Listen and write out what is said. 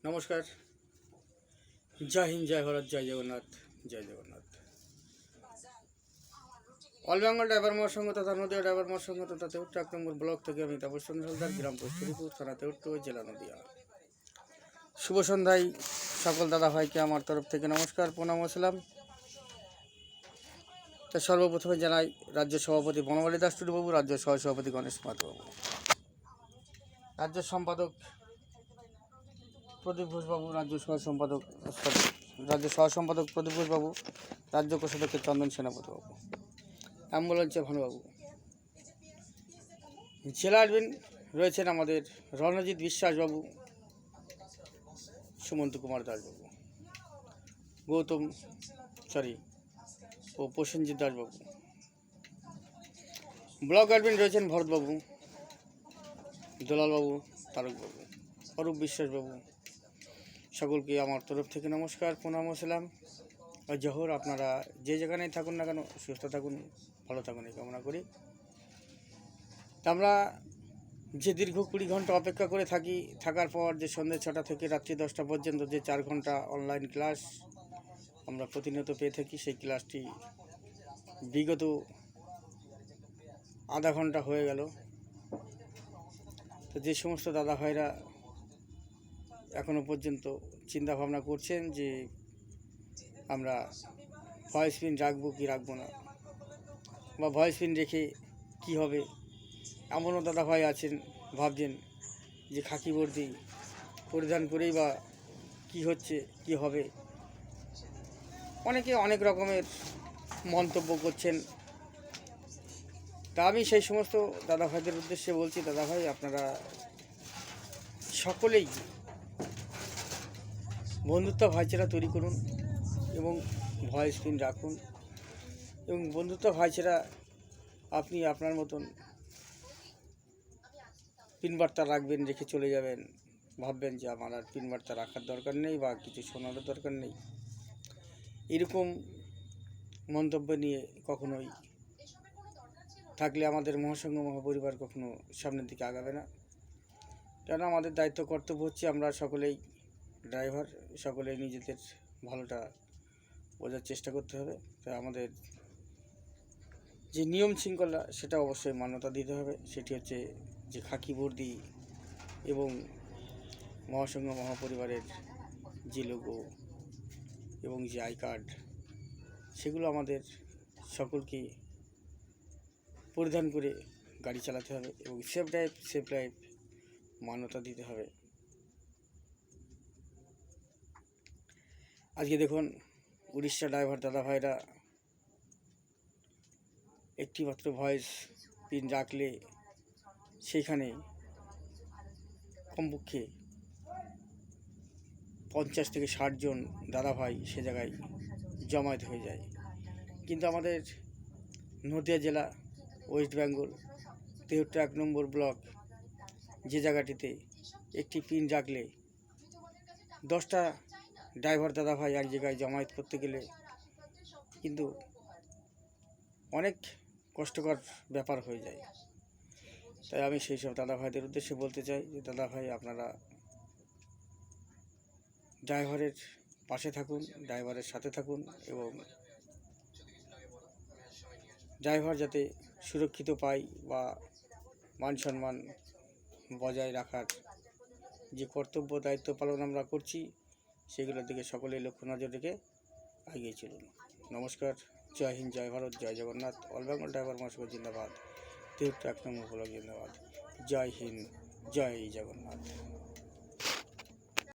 নমস্কার। জয় হিন্দ, জয় ভারত, জয় জগন্নাথ, জয় Jagannath. All Bengal driver মহাসংঘ তথা Nadia driver মহাসংঘ তথা তেউট্টু 1 নম্বর ব্লক থেকে আমি তাপস চন্দ্র হালদার, গ্রাম পোস্ট হরিপুর, থানা তেউট্টু, জেলা নদীয়া। শুভ সন্ধ্যায় সকল দাদা ভাইকে আমার তরফ থেকে নমস্কার, প্রণাম ও সালাম। তা সর্বপ্রথমে জানাই রাজ্য সভাপতি বনমালী দাস টুডুবাবু, রাজ্য সহসভাপতি গণেশ মাতবাবু, রাজ্য সম্পাদক প্রদীপ ঘোষবাবু, রাজ্য সহসম্পাদক প্রদীপ ঘোষবাবু, রাজ্য কোষাধ্যক্ষ চন্দন সেনাপতিবাবু, অ্যাম্বুলেন্সে ভানুবাবু। জেলা অ্যাডমিন রয়েছেন আমাদের রণজিৎ বিশ্বাসবাবু, সুমন্ত কুমার দাসবাবু, ও প্রসেনজিৎ দাসবাবু। ব্লক অ্যাডমিন রয়েছেন ভরতবাবু, দুলালবাবু, তারকবাবু, অরূপ বিশ্বাসবাবু। সকলকে আমার তরফ থেকে নমস্কার, প্রণাম ও সালাম ও জোহর। আপনারা যে যেখানেই থাকুন না কেন সুস্থ থাকুন, ভালো থাকুন এই কামনা করি। আমরা যে দীর্ঘ 20 ঘন্টা অপেক্ষা করে থাকার পর যে সন্ধ্যে 6টা থেকে রাত্রি 10টা পর্যন্ত যে 4 ঘন্টা অনলাইন ক্লাস আমরা প্রতিনিয়ত পেয়ে থাকি, সেই ক্লাসটি বিগত আধা ঘন্টা হয়ে গেল। তো যে সমস্ত দাদা ভাইরা এখনও পর্যন্ত চিন্তা ভাবনা করছেন যে আমরা ভয়েস পিন রাখবো কি রাখবো না, বা ভয়েস পিন রেখে কি হবে, এমনও দাদা ভাই আছেন ভাবছেন যে খাকি বর্দি পরিধান করেই বা কি হচ্ছে কি হবে। অনেকে অনেক রকমের মন্তব্য করছেন। তা আমি সেই সমস্ত দাদা ভাইদের উদ্দেশ্যে বলছি, দাদা ভাই আপনারা সকলেই বন্ধুত্ব ভাইচারা তৈরি করুন এবং ভয়েস পিন রাখুন। এবং বন্ধুত্ব ভাইচারা আপনি আপনার মতন পিন বার্তা রাখবেন, রেখে চলে যাবেন, ভাববেন যে আমার আর পিন বার্তা রাখার দরকার নেই বা কিছু শোনারও দরকার নেই, এরকম মন্তব্য নিয়ে কখনোই থাকলে আমাদের মহাসংঘ মহাপরিবার কখনো সামনের দিকে আগাবে না। কেন আমাদের দায়িত্ব কর্তব্য হচ্ছে আমরা সকলেই ড্রাইভার, সকলেই নিজেদের ভালোটা বোঝার চেষ্টা করতে হবে। তাই আমাদের যে নিয়ম শৃঙ্খলা সেটা অবশ্যই মান্যতা দিতে হবে। সেটি হচ্ছে যে খাকি বর্দি এবং মহাসংঘ মহাপরিবারের যে লোগো এবং যে আই কার্ড, সেগুলো আমাদের সকলকে পরিধান করে গাড়ি চালাতে হবে এবং সেফ ড্রাইভ মান্যতা দিতে হবে। আজকে দেখুন উড়িষ্যা ড্রাইভার দাদা ভাইরা একটিমাত্র ভয়েস পিন রাখলে সেইখানে কমপক্ষে 50 থেকে 60 জন দাদা ভাই সে জায়গায় জমায়েত হয়ে যায়। কিন্তু আমাদের নদীয়া জেলা, ওয়েস্ট বেঙ্গল, তেউট্টু 1 নম্বর ব্লক, যে জায়গাটিতে একটি পিন রাখলে 10টা ড্রাইভার দাদা ভাই এক জায়গায় জমায়েত করতে গেলে কিন্তু অনেক কষ্টকর ব্যাপার হয়ে যায়। তাই আমি সেই সব দাদা ভাইদের উদ্দেশ্যে বলতে চাই যে দাদা ভাই আপনারা ড্রাইভারের পাশে থাকুন, ড্রাইভারের সাথে থাকুন এবং ড্রাইভার যাতে সুরক্ষিত পায় বা মান সম্মান বজায় রাখার যে কর্তব্য দায়িত্ব পালন আমরা করছি সেগুলোর দিকে সকলেই লক্ষ্য নজর রেখে এগিয়ে চলুন। নমস্কার। জয় হিন্দ, জয় ভারত, জয় জগন্নাথ। অল বেঙ্গল ড্রাইভার মহাসংঘ জিন্দাবাদ। তেউট্টু 1 নম্বর ব্লক জিন্দাবাদ। জয় হিন্দ, জয় জগন্নাথ।